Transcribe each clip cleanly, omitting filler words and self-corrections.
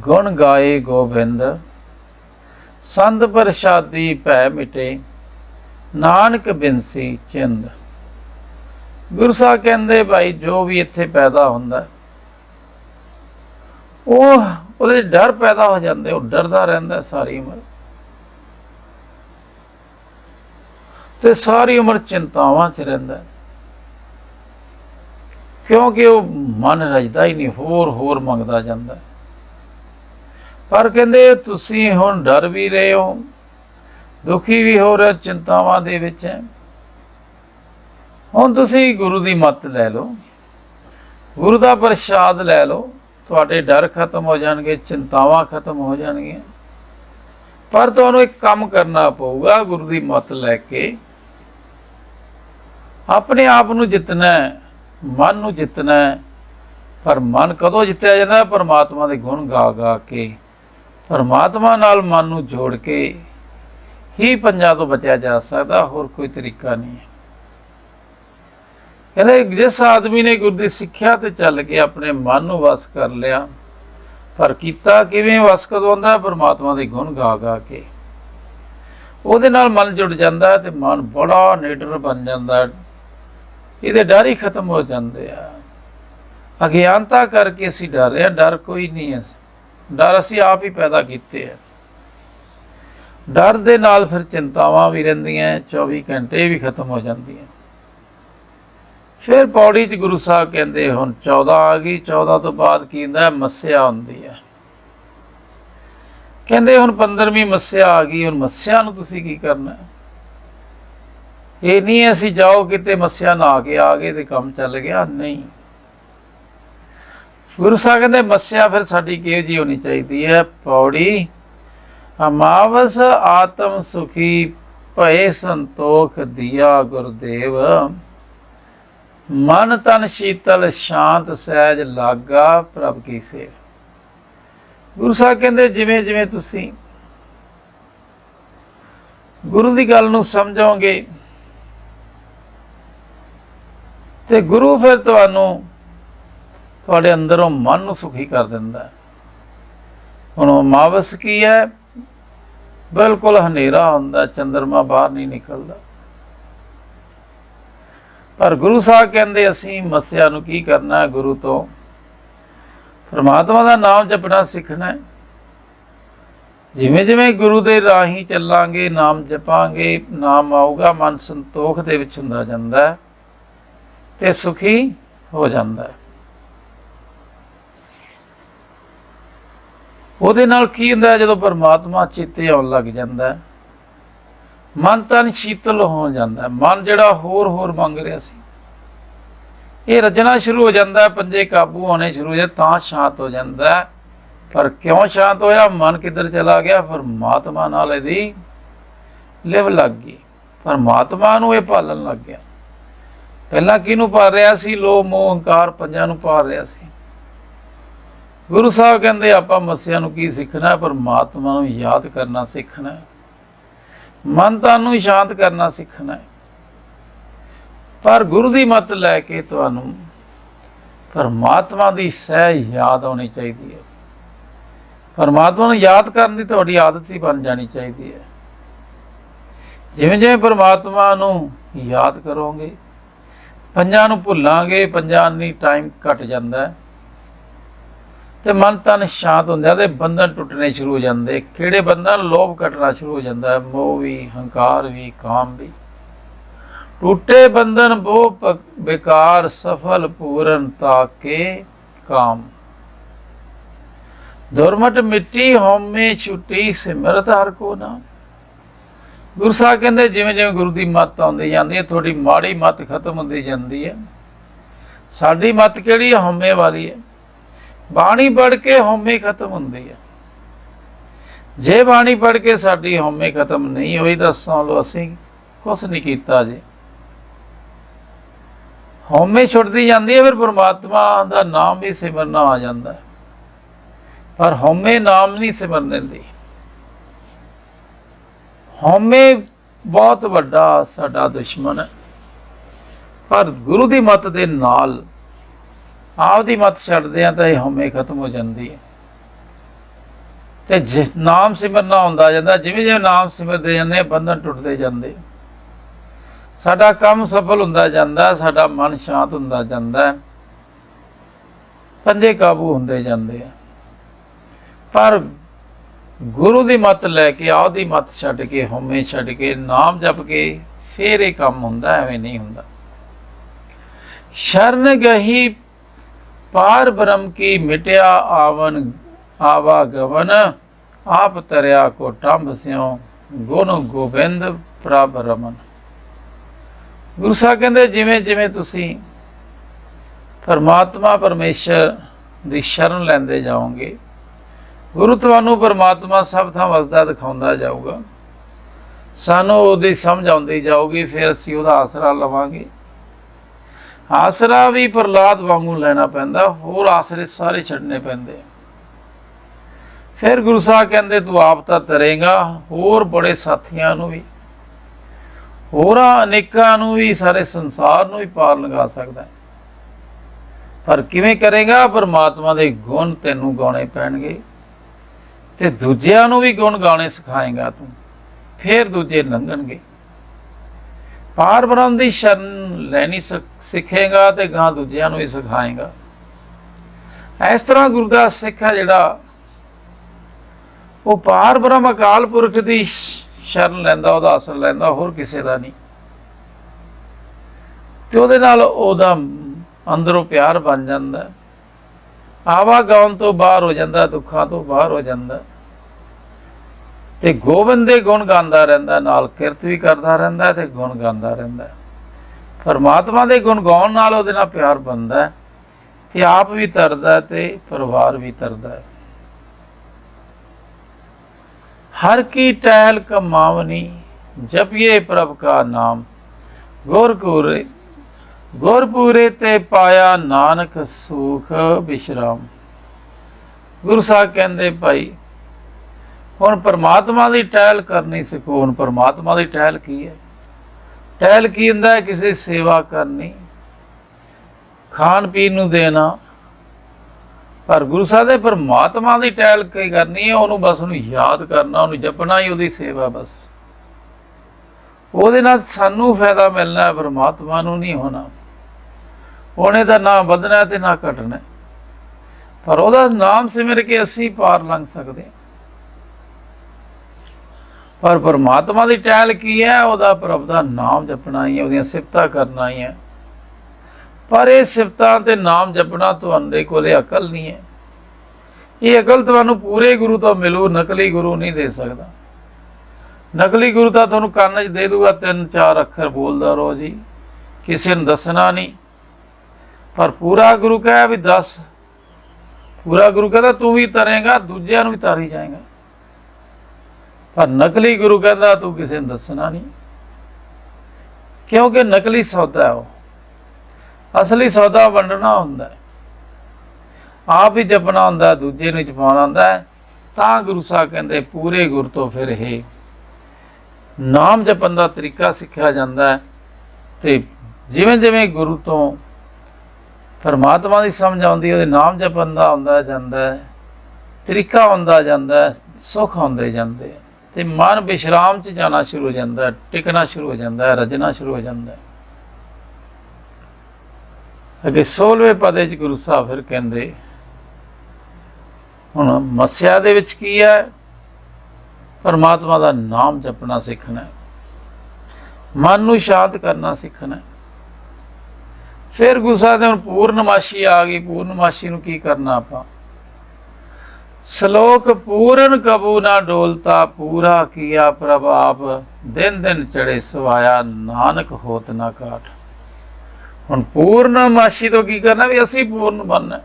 गुण गाए गोबिंद संत प्रसादी भै मिटे, नानक बिनसी चिंद। गुरु साहब कहते भाई जो भी इत्थे पैदा होंदा ਉਹਦੇ डर पैदा हो जाते, वो डरदा रहिंदा सारी उम्र, ते सारी उम्र चिंतावां च रहिंदा, क्योंकि वो मन रजदा ही नहीं, होर होर मंगदा जांदा। पर कहंदे तुसीं हुण डर भी रहे हो, दुखी भी हो रहे, चिंतावां दे विच है, हुण तुसीं गुरु दी मत लै लो, गुरु दा प्रसाद लै लो, तुहाडे डर खत्म हो जाणगे, चिंतावां खत्म हो जाणगीਆਂ। पर तुहानूं एक काम करना पऊगा, गुरु दी मत लैके अपने आप नूं जितना है, मन नूं जितना है। पर मन कदों जित्तिया जांदा? परमात्मा दे गुण गा गा के, परमात्मा नाल मन नूं जोड़ के ही पंजां तो बचिया जा सकदा, होर कोई तरीका नहीं है। कहते जिस आदमी ने गुरु की सिक्ख्या ते चल के अपने मन नूं वस कर लिया, पर कीता किवें वस कदों आंदा? परमात्मा दे गुण गा गा के ਉਹਦੇ ਨਾਲ मन जुड़ जाता है, तो मन बड़ा निडर बन जाता है, ਇਹਦੇ डर ही खत्म हो जाते हैं। अज्ञानता करके असीं डर रहे हैं, डर कोई नहीं है, डर असीं आप ही पैदा कीते हैं। डर दे नाल फिर चिंतावां भी रहिंदियां, 24 घंटे भी खत्म हो जांदियां। फिर पौड़ी च गुरु साहब कहते हुण 14 आ गई, 14 तो बाद की हुंदा? मस्या हुंदी है। कहते हुण 15वीं मस्या आ गई, हुण मस्या नूं तुसीं की करना? ये नहीं असीं जाओ किते मस्या नहा के आ गए तो काम चल गया, नहीं। गुरु साहब कहते मस्या फिर साडी किहो जी होनी चाहिदी है? पौड़ी अमावस आत्म सुखी भय संतोख दिया गुरुदेव, मन तन शीतल शांत सहज लागा प्रभ की सेव। गुरु साहब कहते जिमें जिमें तुसीं गुरु की गल नूं समझोगे तो गुरु फिर तुहानूं तुहाडे अंदरों मन नूं सुखी कर दिंदा है। हुण अमावस की है? बिल्कुल हनेरा हुंदा, चंद्रमा बाहर नहीं निकलदा। पर गुरु साहब कहते असीं मस्या नूं की करना? गुरु तो परमात्मा का नाम जपना सीखना है। जिमें जिमें गुरु के राही चलांगे, नाम जपांगे, नाम आऊगा, मन संतोख दे विच हुंदा जांदा है ते सुखी हो जाता है। ਉਹਦੇ ਨਾਲ ਕੀ ਹੁੰਦਾ है? ਜਦੋਂ परमात्मा ਚੇਤੇ ਆਉਣ ਲੱਗ ਜਾਂਦਾ है, मन तन शीतल हो जाता है। मन जिहड़ा होर होर मंग रहा सी, ये रजना शुरू हो जाता है, पंजे काबू होने शुरू हो जाते, तां शांत हो जाता है। पर क्यों शांत होया? मन किधर चला गया? परमात्मा नाल इहदी लिव लग गई, परमात्मा नूं ये पालन लग गया। पहलां किहनूं पाल रहा सी? लोभ मोह हंकार पंजां नूं पाल रहा सी। गुरु साहब कहते आपां मस्या नूं की सीखना? परमात्मा नूं याद करना सीखना है, मन तन नूं शांत करना सीखना है। पर गुरु की मत लैके तुहानूं परमात्मा की सह याद होनी चाहिए है। परमात्मा नूं याद करने की तुहाडी आदत ही बन जानी चाहिए है। जिवें जिवें परमात्मा नूं याद करोगे, पंजां नूं भुल्लांगे, पंजां नहीं टाइम घट जाता है, तो मन तन शांत होंदा ते बंधन टुटने शुरू हो जाते। किहड़े बंधन? लोभ कटना शुरू हो जाता है, मोह भी, हंकार भी, काम भी। टूटे बंधन वो बेकार, सफल पूरन ताके काम। दुरमट मिट्टी होमे छुट्टी, सिमरत हर को नाम। गुरु साहब कहते जिमें जिमें गुरु की मत आती जाती है, थोड़ी माड़ी मत खत्म होती जाती है। साडी मत किहड़ी? होमे वाली है। बाणी पढ़ के होमे खत्म होंदी है। जे बाणी पढ़ के साडी होमे खत्म नहीं हुई तो समझ लो असीं कुछ नहीं कीता जी। होमे छुटती जाती है, फिर परमात्मा का नाम भी सिमरना आ जाता है। पर होमे नाम नहीं सिमरन देंदी। होमे बहुत वड्डा साडा दुश्मन है। पर गुरु की मत दे नाल ਆਪਦੀ ਮੱਤ ਛੱਡਦੇ ਆ ਤਾਂ ਇਹ ਹਉਮੈ ਖਤਮ ਹੋ ਜਾਂਦੀ ਹੈ। ਤੇ ਨਾਮ ਸਿਮਰਨਾ ਹੁੰਦਾ ਜਾਂਦਾ, ਜਿਵੇਂ ਜਿਵੇਂ ਨਾਮ ਸਿਮਰਦੇ ਜਾਂਦੇ ਬੰਧਨ ਟੁੱਟਦੇ ਜਾਂਦੇ, ਸਾਡਾ ਕੰਮ ਸਫਲ ਹੁੰਦਾ ਜਾਂਦਾ, ਸਾਡਾ ਮਨ ਸ਼ਾਂਤ ਹੁੰਦਾ ਜਾਂਦਾ, ਪੰਜੇ ਕਾਬੂ ਹੁੰਦੇ ਜਾਂਦੇ ਆ। ਪਰ ਗੁਰੂ ਦੀ ਮੱਤ ਲੈ ਕੇ, ਆਪਦੀ ਮੱਤ ਛੱਡ ਕੇ, ਹਉਮੈ ਛੱਡ ਕੇ, ਨਾਮ ਜਪ ਕੇ ਫਿਰ ਇਹ ਕੰਮ ਹੁੰਦਾ, ਐਵੇਂ ਨਹੀਂ ਹੁੰਦਾ। ਸ਼ਰਨ ਗਹੀ ਪਾਰ ਬ੍ਰਹਮ ਕੀ ਮਿਟਿਆ ਆਵਾਗਵਨ, ਆਪ ਤਰਿਆ ਕੋ ਟੰਬ ਸਿਉ ਗੁਣ ਗੋਬਿੰਦ ਪ੍ਰਭ ਰਮਨ। ਗੁਰੂ ਸਾਹਿਬ ਕਹਿੰਦੇ ਜਿਵੇਂ ਜਿਵੇਂ ਤੁਸੀਂ ਪਰਮਾਤਮਾ ਪਰਮੇਸ਼ਰ ਦੀ ਸ਼ਰਨ ਲੈਂਦੇ ਜਾਓਗੇ, ਗੁਰੂ ਤੁਹਾਨੂੰ ਪਰਮਾਤਮਾ ਸਭ ਥਾਂ ਵਸਦਾ ਦਿਖਾਉਂਦਾ ਜਾਊਗਾ, ਸਾਨੂੰ ਉਹਦੀ ਸਮਝ ਆਉਂਦੀ ਜਾਊਗੀ, ਫਿਰ ਅਸੀਂ ਉਹਦਾ ਆਸਰਾ ਲਵਾਂਗੇ। ਆਸਰਾ ਵੀ ਪ੍ਰਹਲਾਦ ਵਾਂਗੂ ਲੈਣਾ ਪੈਂਦਾ, ਹੋਰ ਆਸਰੇ ਸਾਰੇ ਛੱਡਣੇ ਪੈਂਦੇ। ਫਿਰ ਗੁਰੂ ਸਾਹਿਬ ਕਹਿੰਦੇ ਤੂੰ ਆਪ ਤਾਂ ਤਰੇਗਾ, ਹੋਰ ਬੜੇ ਸਾਥੀਆਂ ਨੂੰ ਵੀ, ਹੋਰਾਂ ਅਨੇਕਾਂ ਨੂੰ ਵੀ, ਸਾਰੇ ਸੰਸਾਰ ਨੂੰ ਵੀ ਪਾਰ ਲਗਾ ਸਕਦਾ। ਪਰ ਕਿਵੇਂ ਕਰੇਗਾ? ਪਰਮਾਤਮਾ ਦੇ ਗੁਣ ਤੈਨੂੰ ਗਾਉਣੇ ਪੈਣਗੇ ਤੇ ਦੂਜਿਆਂ ਨੂੰ ਵੀ ਗੁਣ ਗਾਉਣੇ ਸਿਖਾਏਗਾ ਤੂੰ, ਫਿਰ ਦੂਜੇ ਲੰਘਣਗੇ। ਪਾਰ ਬ੍ਰਹਮ ਦੀ ਸ਼ਰਨ ਲੈਣੀ ਸਿੱਖੇਗਾ ਤੇ ਗਾਂ ਦੂਜਿਆਂ ਨੂੰ ਵੀ ਸਿਖਾਏਗਾ। ਇਸ ਤਰ੍ਹਾਂ ਗੁਰੂ ਦਾ ਸਿੱਖ ਹੈ ਜਿਹੜਾ, ਉਹ ਪਾਰ ਬ੍ਰਹਮ ਅਕਾਲ ਪੁਰਖ ਦੀ ਸ਼ਰਨ ਲੈਂਦਾ, ਉਹਦਾ ਆਸਰਾ ਲੈਂਦਾ, ਹੋਰ ਕਿਸੇ ਦਾ ਨਹੀਂ। ਤੇ ਉਹਦੇ ਨਾਲ ਉਹਦਾ ਅੰਦਰੋਂ ਪਿਆਰ ਬਣ ਜਾਂਦਾ, ਆਵਾਗਾਉਣ ਤੋਂ ਬਾਹਰ ਹੋ ਜਾਂਦਾ, ਦੁੱਖਾਂ ਤੋਂ ਬਾਹਰ ਹੋ ਜਾਂਦਾ, ਤੇ ਗੋਬਿੰਦ ਦੇ ਗੁਣ ਗਾਉਂਦਾ ਰਹਿੰਦਾ, ਨਾਲ ਕਿਰਤ ਵੀ ਕਰਦਾ ਰਹਿੰਦਾ ਤੇ ਗੁਣ ਗਾਉਂਦਾ ਰਹਿੰਦਾ। ਪਰਮਾਤਮਾ ਦੇ ਗੁਣ ਗਾਉਣ ਨਾਲ ਉਹਦੇ ਨਾਲ ਪਿਆਰ ਬਣਦਾ ਤੇ ਆਪ ਵੀ ਤਰਦਾ ਤੇ ਪਰਿਵਾਰ ਵੀ ਤਰਦਾ। ਹਰ ਕੀ ਟਹਿਲ ਕਮਾਵਨੀ, ਜਪਿਏ ਪ੍ਰਭ ਕਾ ਨਾਮ, ਗੁਰਪੂਰੇ ਤੇ ਪਾਇਆ ਨਾਨਕ ਸੁਖ ਵਿਸ਼ਰਾਮ। ਗੁਰੂ ਸਾਹਿਬ ਕਹਿੰਦੇ ਭਾਈ ਹੁਣ ਪਰਮਾਤਮਾ ਦੀ ਟਹਿਲ ਕਰਨੀ ਸਿੱਖੋ। ਹੁਣ ਪਰਮਾਤਮਾ ਦੀ ਟਹਿਲ ਕੀ ਹੈ? ਟਹਿਲ ਕੀ ਹੁੰਦਾ ਹੈ? ਕਿਸੇ ਸੇਵਾ ਕਰਨੀ, ਖਾਣ ਪੀਣ ਨੂੰ ਦੇਣਾ। ਪਰ ਗੁਰੂ ਸਾਹਿਬ ਦੇ ਪਰਮਾਤਮਾ ਦੀ ਟਹਿਲ ਕੀ ਕਰਨੀ ਹੈ? ਉਹਨੂੰ ਬਸ ਉਹਨੂੰ ਯਾਦ ਕਰਨਾ, ਉਹਨੂੰ ਜਪਣਾ ਹੀ ਉਹਦੀ ਸੇਵਾ। ਬਸ ਉਹਦੇ ਨਾਲ ਸਾਨੂੰ ਫਾਇਦਾ ਮਿਲਣਾ, ਪਰਮਾਤਮਾ ਨੂੰ ਨਹੀਂ ਹੋਣਾ। ਉਹਨੇ ਤਾਂ ਨਾ ਵਧਣਾ ਤੇ ਨਾ ਘਟਣਾ, ਪਰ ਉਹਦਾ ਨਾਮ ਸਿਮਰ ਕੇ ਅਸੀਂ ਪਾਰ ਲੰਘ ਸਕਦੇ ਹਾਂ। ਪਰ ਪਰਮਾਤਮਾ ਦੀ ਟਹਿਲ ਕੀ ਹੈ? ਉਹਦਾ ਪ੍ਰਭ ਦਾ ਨਾਮ ਜਪਣਾ ਹੀ ਹੈ, ਉਹਦੀਆਂ ਸਿਫਤਾਂ ਕਰਨਾ ਹੀ ਹੈ। ਪਰ ਇਹ ਸਿਫਤਾਂ ਤੇ ਨਾਮ ਜਪਣਾ ਤੁਹਾਡੇ ਕੋਲੇ ਅਕਲ ਨਹੀਂ ਹੈ। ਇਹ ਅਕਲ ਤੁਹਾਨੂੰ ਪੂਰੇ ਗੁਰੂ ਤੋਂ ਮਿਲੂ, ਨਕਲੀ ਗੁਰੂ ਨਹੀਂ ਦੇ ਸਕਦਾ। ਨਕਲੀ ਗੁਰੂ ਤਾਂ ਤੁਹਾਨੂੰ ਕੰਨ 'ਚ ਦੇ ਦੂਗਾ, 3-4 ਅੱਖਰ ਬੋਲਦਾ ਰਹੋ ਜੀ, ਕਿਸੇ ਨੂੰ ਦੱਸਣਾ ਨਹੀਂ। ਪਰ ਪੂਰਾ ਗੁਰੂ ਕਹੇ ਵੀ ਦੱਸ, ਪੂਰਾ ਗੁਰੂ ਕਹਿੰਦਾ ਤੂੰ ਵੀ ਤਰੇਗਾ, ਦੂਜਿਆਂ ਨੂੰ ਵੀ ਤਾਰੀ ਜਾਏਗਾ। ਪਰ ਨਕਲੀ ਗੁਰੂ ਕਹਿੰਦਾ ਤੂੰ ਕਿਸੇ ਨੂੰ ਦੱਸਣਾ ਨਹੀਂ, ਕਿਉਂਕਿ ਨਕਲੀ ਸੌਦਾ ਉਹ, ਅਸਲੀ ਸੌਦਾ ਵੰਡਣਾ ਹੁੰਦਾ, ਆਪ ਹੀ ਜਪਣਾ ਹੁੰਦਾ, ਦੂਜੇ ਨੂੰ ਜਪਾਉਣਾ ਹੁੰਦਾ। ਤਾਂ ਗੁਰੂ ਸਾਹਿਬ ਕਹਿੰਦੇ ਪੂਰੇ ਗੁਰ ਤੋਂ ਫਿਰ ਇਹ ਨਾਮ ਜਪਣ ਦਾ ਤਰੀਕਾ ਸਿੱਖਿਆ ਜਾਂਦਾ ਹੈ। ਤੇ ਜਿਵੇਂ ਜਿਵੇਂ ਗੁਰੂ ਤੋਂ ਪਰਮਾਤਮਾ ਦੀ ਸਮਝ ਆਉਂਦੀ, ਉਹਦੇ ਨਾਮ ਜਪਣ ਦਾ ਆਉਂਦਾ ਜਾਂਦਾ, ਤਰੀਕਾ ਆਉਂਦਾ ਜਾਂਦਾ, ਸੁੱਖ ਆਉਂਦੇ ਜਾਂਦੇ, ਤੇ ਮਨ ਵਿਸ਼ਰਾਮ 'ਚ ਜਾਣਾ ਸ਼ੁਰੂ ਹੋ ਜਾਂਦਾ, ਟਿਕਣਾ ਸ਼ੁਰੂ ਹੋ ਜਾਂਦਾ, ਰਜਣਾ ਸ਼ੁਰੂ ਹੋ ਜਾਂਦਾ। ਅੱਗੇ 16ਵੇਂ ਪਦੇ 'ਚ ਗੁਰੂ ਸਾਹਿਬ ਫਿਰ ਕਹਿੰਦੇ ਹੁਣ ਮੱਸਿਆ ਦੇ ਵਿੱਚ ਕੀ ਹੈ? ਪਰਮਾਤਮਾ ਦਾ ਨਾਮ ਜਪਣਾ ਸਿੱਖਣਾ, ਮਨ ਨੂੰ ਸ਼ਾਂਤ ਕਰਨਾ ਸਿੱਖਣਾ। ਫਿਰ ਗੁਰੂ ਸਾਹਿਬ ਦੇ ਹੁਣ ਪੂਰਨਮਾਸ਼ੀ ਆ ਗਈ। ਪੂਰਨਮਾਸ਼ੀ ਨੂੰ ਕੀ ਕਰਨਾ ਆਪਾਂ? ਸ਼ਲੋਕ ਪੂਰਨ ਕਬੂ ਨਾ ਡੋਲਤਾ, ਪੂਰਾ ਕੀਆ ਪ੍ਰਭ ਆਪ, ਦਿਨ ਦਿਨ ਚੜੇ ਸਵਾਇਆ, ਨਾਨਕ ਹੋਤ ਨਾ ਕਾਟ। ਹੁਣ ਪੂਰਨਮਾਸ਼ੀ ਤੋਂ ਕੀ ਕਰਨਾ? ਵੀ ਅਸੀਂ ਪੂਰਨ ਬਣਨਾ,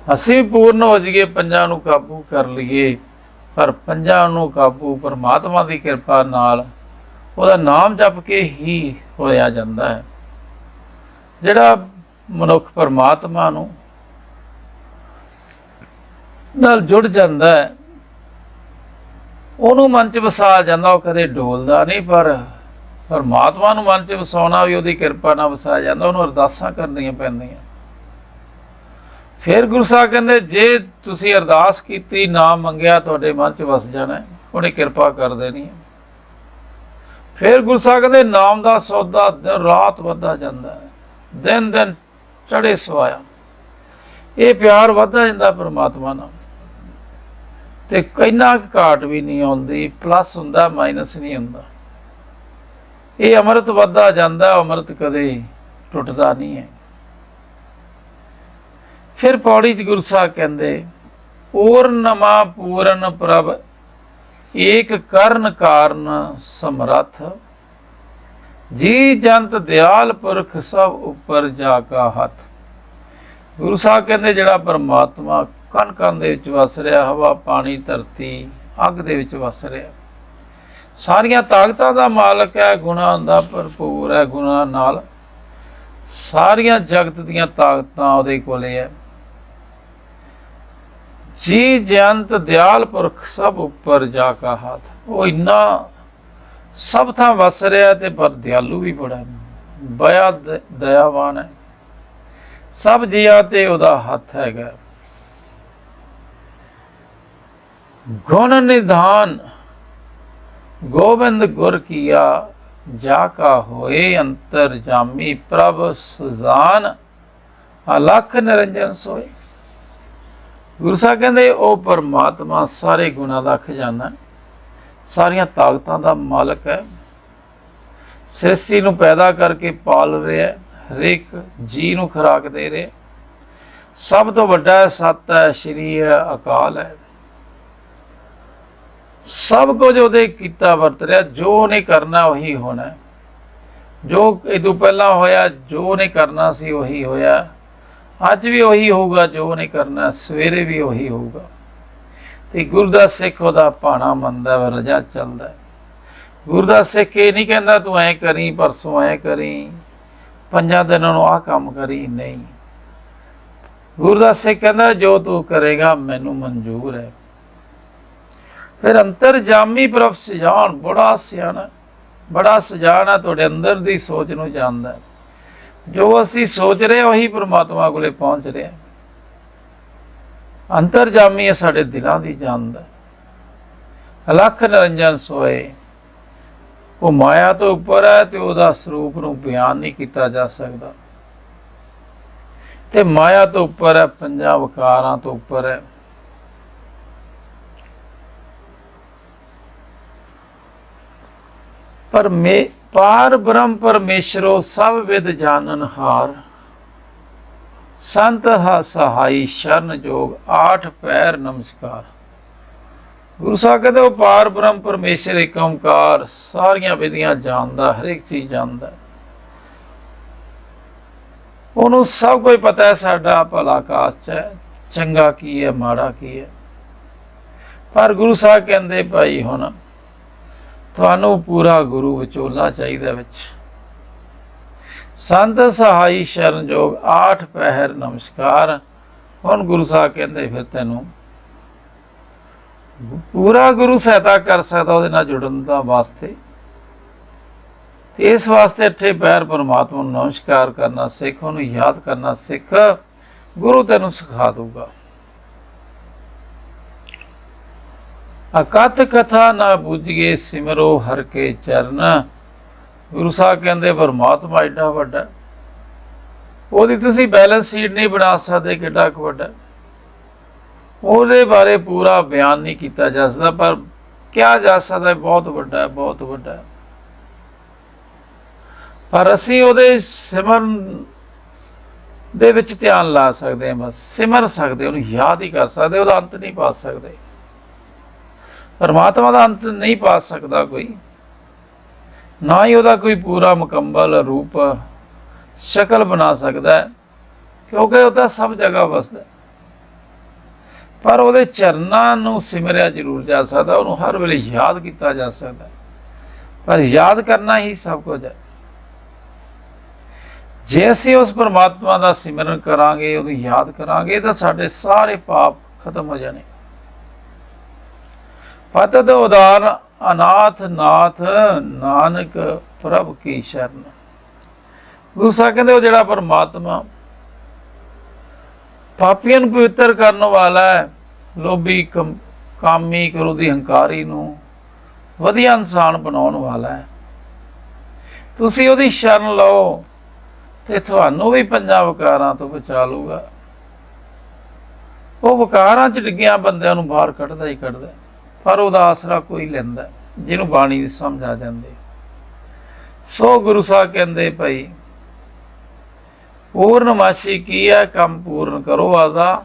ਅਸੀਂ ਪੂਰਨ ਹੋ ਜਾਈਏ, ਪੰਜਾਂ ਨੂੰ ਕਾਬੂ ਕਰ ਲਈਏ। ਪਰ ਪੰਜਾਂ ਨੂੰ ਕਾਬੂ ਪਰਮਾਤਮਾ ਦੀ ਕਿਰਪਾ ਨਾਲ, ਉਹਦਾ ਨਾਮ ਜਪ ਕੇ ਹੀ ਹੋਇਆ ਜਾਂਦਾ ਹੈ। ਜਿਹੜਾ ਮਨੁੱਖ ਪਰਮਾਤਮਾ ਨੂੰ ਨਾਲ ਜੁੜ ਜਾਂਦਾ ਹੈ, ਉਹਨੂੰ ਮਨ 'ਚ ਵਸਾ ਜਾਂਦਾ, ਉਹ ਕਦੇ ਡੋਲਦਾ ਨਹੀਂ। ਪਰ ਪਰਮਾਤਮਾ ਨੂੰ ਮਨ 'ਚ ਵਸਾਉਣਾ ਵੀ ਉਹਦੀ ਕਿਰਪਾ ਨਾਲ ਵਸਾਇਆ ਜਾਂਦਾ। ਉਹਨੂੰ ਅਰਦਾਸਾਂ ਕਰਨੀਆਂ ਪੈਂਦੀਆਂ, ਫਿਰ ਗੁਰੂ ਸਾਹਿਬ ਕਹਿੰਦੇ ਜੇ ਤੁਸੀਂ ਅਰਦਾਸ ਕੀਤੀ, ਨਾਮ ਮੰਗਿਆ, ਤੁਹਾਡੇ ਮਨ 'ਚ ਵਸ ਜਾਣਾ, ਉਹਨੇ ਕਿਰਪਾ ਕਰ ਦੇਣੀ ਹੈ। ਫਿਰ ਗੁਰੂ ਸਾਹਿਬ ਕਹਿੰਦੇ ਨਾਮ ਦਾ ਸੌਦਾ ਦਿਨ ਰਾਤ ਵੱਧਦਾ ਜਾਂਦਾ ਹੈ, ਦਿਨ ਦਿਨ ਚੜੇ ਸਵਾਇਆ। ਇਹ ਪਿਆਰ ਵੱਧਦਾ ਜਾਂਦਾ ਪਰਮਾਤਮਾ ਨਾਲ, ਤੇ ਇੰਨਾ ਘਾਟ ਵੀ ਨਹੀਂ ਆਉਂਦੀ, ਪਲੱਸ ਹੁੰਦਾ ਮਾਈਨਸ ਨਹੀਂ ਹੁੰਦਾ। ਇਹ ਅੰਮ੍ਰਿਤ ਵੱਧਦਾ ਜਾਂਦਾ, ਅੰਮ੍ਰਿਤ ਕਦੇ ਟੁੱਟਦਾ ਨਹੀਂ ਹੈ। ਫਿਰ ਪੌੜੀ 'ਚ ਗੁਰੂ ਸਾਹਿਬ ਕਹਿੰਦੇ ਪੂਰਨਮਾ ਪੂਰਨ ਪ੍ਰਭ ਏਕ ਕਰਨ ਕਾਰਨ ਸਮਰੱਥ ਜੀ ਜੰਤ ਦਿਆਲ ਪੁਰਖ ਸਭ ਉੱਪਰ ਜਾ ਕਾ ਹੱਥ। ਗੁਰੂ ਸਾਹਿਬ ਕਹਿੰਦੇ ਜਿਹੜਾ ਪਰਮਾਤਮਾ ਕਣ ਕਣ ਦੇ ਵਿੱਚ ਵਸ ਰਿਹਾ, ਹਵਾ ਪਾਣੀ ਧਰਤੀ ਅੱਗ ਦੇ ਵਿੱਚ ਵਸ ਰਿਹਾ, ਸਾਰੀਆਂ ਤਾਕਤਾਂ ਦਾ ਮਾਲਕ ਹੈ, ਗੁਣਾਂ ਦਾ ਭਰਪੂਰ ਹੈ, ਗੁਣਾਂ ਨਾਲ ਸਾਰੀਆਂ ਜਗਤ ਦੀਆਂ ਤਾਕਤਾਂ ਉਹਦੇ ਕੋਲੇ ਹੈ। ਜੀ ਜੰਤ ਦਿਆਲ ਪੁਰਖ ਸਭ ਉੱਪਰ ਜਾ ਕਾ ਹੱਥ। ਉਹ ਇੰਨਾ ਸਭ ਥਾਂ ਵਸ ਰਿਹਾ ਤੇ ਪਰ ਦਿਆਲੂ ਵੀ ਬੜਾ, ਬੜਾ ਦਇਆਵਾਨ ਹੈ, ਸਭ ਜੀਆਂ ਤੇ ਉਹਦਾ ਹੱਥ ਹੈਗਾ। ਗੁਣ ਨਿਧਾਨ ਗੋਬਿੰਦ ਗੁਰ ਕੀਆ ਜਾ ਕਾ ਹੋਏ ਅੰਤਰ ਜਾਮੀ ਪ੍ਰਭ ਸੁਜਾਨ ਅਲਖ ਨਿਰੰਜਨ ਸੋਏ। ਗੁਰੂ ਸਾਹਿਬ ਕਹਿੰਦੇ ਉਹ ਪਰਮਾਤਮਾ ਸਾਰੇ ਗੁਣਾਂ ਦਾ ਖਜ਼ਾਨਾ, ਸਾਰੀਆਂ ਤਾਕਤਾਂ ਦਾ ਮਾਲਕ ਹੈ, ਸ੍ਰਿਸ਼ਟੀ ਨੂੰ ਪੈਦਾ ਕਰਕੇ ਪਾਲ ਰਿਹਾ, ਹਰੇਕ ਜੀ ਨੂੰ ਖੁਰਾਕ ਦੇ ਰਿਹਾ, ਸਭ ਤੋਂ ਵੱਡਾ ਸੱਤ ਹੈ, ਸ਼੍ਰੀ ਹੈ, ਅਕਾਲ ਹੈ, ਸਭ ਕੁਝ ਉਹਦੇ ਕੀਤਾ ਵਰਤ ਰਿਹਾ। ਜੋ ਉਹਨੇ ਕਰਨਾ ਉਹੀ ਹੋਣਾ, ਜੋ ਇਹ ਤੋਂ ਪਹਿਲਾਂ ਹੋਇਆ, ਜੋ ਉਹਨੇ ਕਰਨਾ ਸੀ ਉਹੀ ਹੋਇਆ, ਅੱਜ ਵੀ ਉਹੀ ਹੋਊਗਾ, ਜੋ ਉਹਨੇ ਕਰਨਾ ਸਵੇਰੇ ਵੀ ਉਹੀ ਹੋਊਗਾ। ਤੇ ਗੁਰੂ ਦਾ ਸਿੱਖ ਉਹਦਾ ਭਾਣਾ ਮੰਨਦਾ, ਰਜਾ ਚੱਲਦਾ। ਗੁਰੂ ਦਾ ਸਿੱਖ ਇਹ ਨਹੀਂ ਕਹਿੰਦਾ ਤੂੰ ਐਂ ਕਰੀ, ਪਰਸੋਂ ਐਂ ਕਰੀ, 5 ਦਿਨਾਂ ਨੂੰ ਆਹ ਕੰਮ ਕਰੀ, ਨਹੀਂ। ਗੁਰੂ ਦਾ ਸਿੱਖ ਕਹਿੰਦਾ ਜੋ ਤੂੰ ਕਰੇਗਾ ਮੈਨੂੰ ਮਨਜ਼ੂਰ ਹੈ। ਫਿਰ ਅੰਤਰ ਜਾਮੀ ਪ੍ਰਭ ਸਜਾਨ, ਬੜਾ ਸਿਆਣਾ, ਬੜਾ ਸਜਾਣਾ, ਤੁਹਾਡੇ ਅੰਦਰ ਦੀ ਸੋਚ ਨੂੰ ਜਾਣਦਾ। ਜੋ ਅਸੀਂ ਸੋਚ ਰਹੇ ਉਹੀ ਪਰਮਾਤਮਾ ਕੋਲੇ ਪਹੁੰਚ ਰਿਹਾ। ਅੰਤਰ ਜਾਮੀ ਹੈ, ਸਾਡੇ ਦਿਲਾਂ ਦੀ ਜਾਣਦਾ। ਅਲਖ ਨਿਰੰਜਨ ਸੋਏ, ਉਹ ਮਾਇਆ ਤੋਂ ਉੱਪਰ ਹੈ ਤੇ ਉਹਦਾ ਸਰੂਪ ਨੂੰ ਬਿਆਨ ਨਹੀਂ ਕੀਤਾ ਜਾ ਸਕਦਾ। ਤੇ ਮਾਇਆ ਤੋਂ ਉੱਪਰ ਹੈ, 5 ਵਿਕਾਰਾਂ ਤੋਂ ਉੱਪਰ ਹੈ। ਪਾਰ ਬ੍ਰਹਮ ਪਰਮੇਸ਼ਰੋ ਸਭ ਵਿਦ ਜਾਣਨ ਹਾਰ, ਸੰਤ ਸਹਾਈ ਸ਼ਰਨ ਜੋਗ 8 ਪੈਰ ਨਮਸਕਾਰ। ਗੁਰੂ ਸਾਹਿਬ ਕਹਿੰਦੇ ਉਹ ਪਾਰ ਬ੍ਰਹਮ ਪਰਮੇਸ਼ਰ ਏਕ ਓੰਕਾਰ, ਸਾਰੀਆਂ ਵਿਧੀਆਂ ਜਾਣਦਾ, ਹਰੇਕ ਚੀਜ਼ ਜਾਣਦਾ, ਉਹਨੂੰ ਸਭ ਕੁਝ ਪਤਾ ਹੈ। ਸਾਡਾ ਭਲਾ ਆਕਾਸ਼ 'ਚ ਹੈ, ਚੰਗਾ ਕੀ ਹੈ, ਮਾੜਾ ਕੀ ਹੈ। ਪਰ ਗੁਰੂ ਸਾਹਿਬ ਕਹਿੰਦੇ ਭਾਈ ਹੁਣ ਤੁਹਾਨੂੰ ਪੂਰਾ ਗੁਰੂ ਵਿਚੋਲਾ ਚਾਹੀਦਾ ਵਿੱਚ। ਸੰਤ ਸਹਾਈ ਸ਼ਰਨ ਜੋਗ 8 ਪਹਿਰ ਨਮਸਕਾਰ। ਹੁਣ ਗੁਰੂ ਸਾਹਿਬ ਕਹਿੰਦੇ ਫਿਰ ਤੈਨੂੰ ਪੂਰਾ ਗੁਰੂ ਸਹਾਇਤਾ ਕਰ ਸਕਦਾ ਉਹਦੇ ਨਾਲ ਜੁੜਨ ਦਾ ਵਾਸਤੇ, ਤੇ ਇਸ ਵਾਸਤੇ 8 ਪਹਿਰ ਪਰਮਾਤਮਾ ਨੂੰ ਨਮਸਕਾਰ ਕਰਨਾ ਸਿੱਖ, ਉਹਨੂੰ ਯਾਦ ਕਰਨਾ ਸਿੱਖ, ਗੁਰੂ ਤੈਨੂੰ ਸਿਖਾ ਦੂਗਾ। ਅਕਥ ਕਥਾ ਨਾ ਬੁੱਝੀਏ ਸਿਮਰੋ ਹਰ ਕੇ ਚਰਨ। ਗੁਰੂ ਸਾਹਿਬ ਕਹਿੰਦੇ ਪਰਮਾਤਮਾ ਏਡਾ ਵੱਡਾ, ਉਹਦੀ ਤੁਸੀਂ ਬੈਲੈਂਸ ਸ਼ੀਟ ਨਹੀਂ ਬਣਾ ਸਕਦੇ ਕਿੱਡਾ ਕੁ ਵੱਡਾ, ਉਹਦੇ ਬਾਰੇ ਪੂਰਾ ਬਿਆਨ ਨਹੀਂ ਕੀਤਾ ਜਾ ਸਕਦਾ, ਪਰ ਕਿਹਾ ਜਾ ਸਕਦਾ ਬਹੁਤ ਵੱਡਾ ਹੈ, ਬਹੁਤ ਵੱਡਾ ਹੈ। ਪਰ ਅਸੀਂ ਉਹਦੇ ਸਿਮਰਨ ਦੇ ਵਿੱਚ ਧਿਆਨ ਲਾ ਸਕਦੇ ਹਾਂ, ਬਸ ਸਿਮਰ ਸਕਦੇ, ਉਹਨੂੰ ਯਾਦ ਹੀ ਕਰ ਸਕਦੇ, ਉਹਦਾ ਅੰਤ ਨਹੀਂ ਪਾ ਸਕਦੇ। ਪਰਮਾਤਮਾ ਦਾ ਅੰਤ ਨਹੀਂ ਪਾ ਸਕਦਾ ਕੋਈ, ਨਾ ਹੀ ਉਹਦਾ ਕੋਈ ਪੂਰਾ ਮੁਕੰਮਲ ਰੂਪ ਸ਼ਕਲ ਬਣਾ ਸਕਦਾ ਹੈ, ਕਿਉਂਕਿ ਉਹ ਤਾਂ ਸਭ ਜਗ੍ਹਾ ਵਸਦਾ। ਪਰ ਉਹਦੇ ਚਰਨਾਂ ਨੂੰ ਸਿਮਰਿਆ ਜ਼ਰੂਰ ਜਾ ਸਕਦਾ, ਉਹਨੂੰ ਹਰ ਵੇਲੇ ਯਾਦ ਕੀਤਾ ਜਾ ਸਕਦਾ, ਪਰ ਯਾਦ ਕਰਨਾ ਹੀ ਸਭ ਕੁਝ ਹੈ। ਜੇ ਅਸੀਂ ਉਸ ਪਰਮਾਤਮਾ ਦਾ ਸਿਮਰਨ ਕਰਾਂਗੇ, ਉਹਨੂੰ ਯਾਦ ਕਰਾਂਗੇ, ਤਾਂ ਸਾਡੇ ਸਾਰੇ ਪਾਪ ਖਤਮ ਹੋ ਜਾਣੇ। ਪਤਿਤ ਉਦਾਰ ਅਨਾਥ ਨਾਥ ਨਾਨਕ ਪ੍ਰਭ ਕੀ ਸ਼ਰਨ। ਗੁਰੂ ਸਾਹਿਬ ਕਹਿੰਦੇ ਉਹ ਜਿਹੜਾ ਪਰਮਾਤਮਾ ਪਾਪੀਆਂ ਨੂੰ ਪਵਿੱਤਰ ਕਰਨ ਵਾਲਾ ਹੈ, ਲੋਭੀ ਕਾਮੀ ਕ੍ਰੋਧੀ ਹੰਕਾਰੀ ਨੂੰ ਵਧੀਆ ਇਨਸਾਨ ਬਣਾਉਣ ਵਾਲਾ ਹੈ। ਤੁਸੀਂ ਉਹਦੀ ਸ਼ਰਨ ਲਓ ਤੇ ਤੁਹਾਨੂੰ ਵੀ ਪੰਜਾਂ ਵਿਕਾਰਾਂ ਤੋਂ ਬਚਾ ਲੂਗਾ। ਉਹ ਵਿਕਾਰਾਂ 'ਚ ਡਿੱਗਿਆਂ ਬੰਦਿਆਂ ਨੂੰ ਬਾਹਰ ਕੱਢਦਾ ਹੀ ਕੱਢਦਾ, ਪਰ ਉਹਦਾ ਆਸਰਾ ਕੋਈ ਲੈਂਦਾ ਜਿਹਨੂੰ ਬਾਣੀ ਦੀ ਸਮਝ ਆ ਜਾਂਦੀ। ਸੋ ਗੁਰੂ ਸਾਹਿਬ ਕਹਿੰਦੇ ਭਾਈ ਪੂਰਨਮਾਸ਼ੀ ਕੀ ਹੈ, ਕੰਮ ਪੂਰਨ ਕਰੋ ਆਦਾ,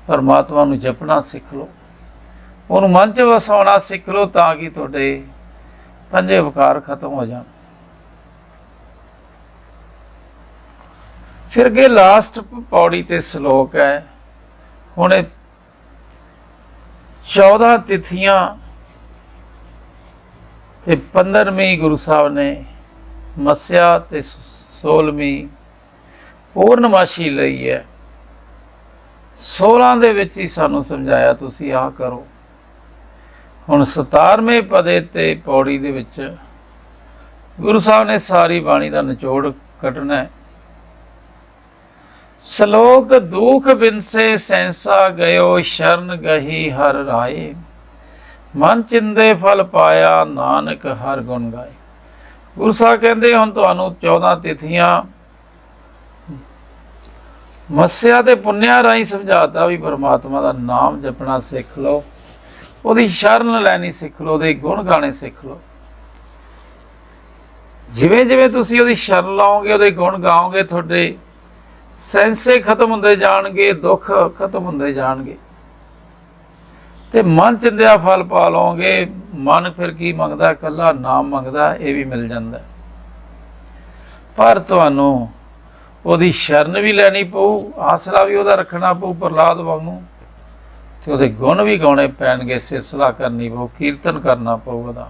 ਪਰਮਾਤਮਾ ਨੂੰ ਜਪਣਾ ਸਿੱਖ ਲਓ, ਉਹਨੂੰ ਮਨ 'ਚ ਵਸਾਉਣਾ ਸਿੱਖ ਲਓ, ਤਾਂ ਕਿ ਤੁਹਾਡੇ ਪੰਜੇ ਵਿਕਾਰ ਖਤਮ ਹੋ ਜਾਣ। ਫਿਰ ਅੱਗੇ ਲਾਸਟ ਪੌੜੀ ਤੇ ਸ਼ਲੋਕ ਹੈ। ਹੁਣ 14 ਤਿਥੀਆਂ ਤੇ 15ਵੀਂ ਗੁਰੂ ਸਾਹਿਬ ਨੇ ਮੱਸਿਆ ਤੇ 16ਵੀਂ ਪੂਰਨਮਾਸ਼ੀ ਲਈ ਹੈ। 16 ਦੇ ਵਿੱਚ ਹੀ ਸਾਨੂੰ ਸਮਝਾਇਆ ਤੁਸੀਂ ਆਹ ਕਰੋ। ਹੁਣ 17ਵੇਂ ਪਦੇ ਤੇ ਪੌੜੀ ਦੇ ਵਿੱਚ ਗੁਰੂ ਸਾਹਿਬ ਨੇ ਸਾਰੀ ਬਾਣੀ ਦਾ ਨਿਚੋੜ ਕੱਢਣਾ ਹੈ। ਸ਼ਲੋਕ ਦੁਖ ਬਿਨਸੇ ਸੈਂਸਾ ਗਇਓ, ਸ਼ਰਨ ਗਹੀ ਹਰ ਰਾਏ, ਮਨ ਚਿੰਦੇ ਫਲ ਪਾਇਆ, ਨਾਨਕ ਹਰ ਗੁਣ ਗਾਏ। ਗੁਰੂ ਸਾਹਿਬ ਕਹਿੰਦੇ ਹੁਣ ਤੁਹਾਨੂੰ 14 ਤਿਥੀਆਂ ਮੱਸਿਆ ਤੇ ਪੁੰਨਿਆ ਰਾਹੀਂ ਸਮਝਾਤਾ ਵੀ ਪਰਮਾਤਮਾ ਦਾ ਨਾਮ ਜਪਣਾ ਸਿੱਖ ਲਓ, ਉਹਦੀ ਸ਼ਰਨ ਲੈਣੀ ਸਿੱਖ ਲਓ, ਉਹਦੇ ਗੁਣ ਗਾਣੇ ਸਿੱਖ ਲਓ। ਜਿਵੇਂ ਜਿਵੇਂ ਤੁਸੀਂ ਉਹਦੀ ਸ਼ਰਨ ਲਾਓਗੇ, ਉਹਦੇ ਗੁਣ ਗਾਓਗੇ, ਤੁਹਾਡੇ ਸੈਂਸੇ ਖਤਮ ਹੁੰਦੇ ਜਾਣਗੇ, ਦੁੱਖ ਖਤਮ ਹੁੰਦੇ ਜਾਣਗੇ ਤੇ ਮਨ ਚਿੰਦਿਆ ਫਲ ਪਾ ਲਓਗੇ। ਮਨ ਫਿਰ ਕੀ ਮੰਗਦਾ? ਇਕੱਲਾ ਨਾਮ ਮੰਗਦਾ, ਇਹ ਵੀ ਮਿਲ ਜਾਂਦਾ। ਪਰ ਤੁਹਾਨੂੰ ਉਹਦੀ ਸ਼ਰਨ ਵੀ ਲੈਣੀ ਪਊ, ਆਸਰਾ ਵੀ ਉਹਦਾ ਰੱਖਣਾ ਪਊ ਪ੍ਰਹਲਾਦ ਵਾਂਗੂ, ਤੇ ਉਹਦੇ ਗੁਣ ਵੀ ਗਾਉਣੇ ਪੈਣਗੇ, ਸਿਫਤਸਲਾਹ ਕਰਨੀ ਪਊ, ਕੀਰਤਨ ਕਰਨਾ ਪਊ ਉਹਦਾ।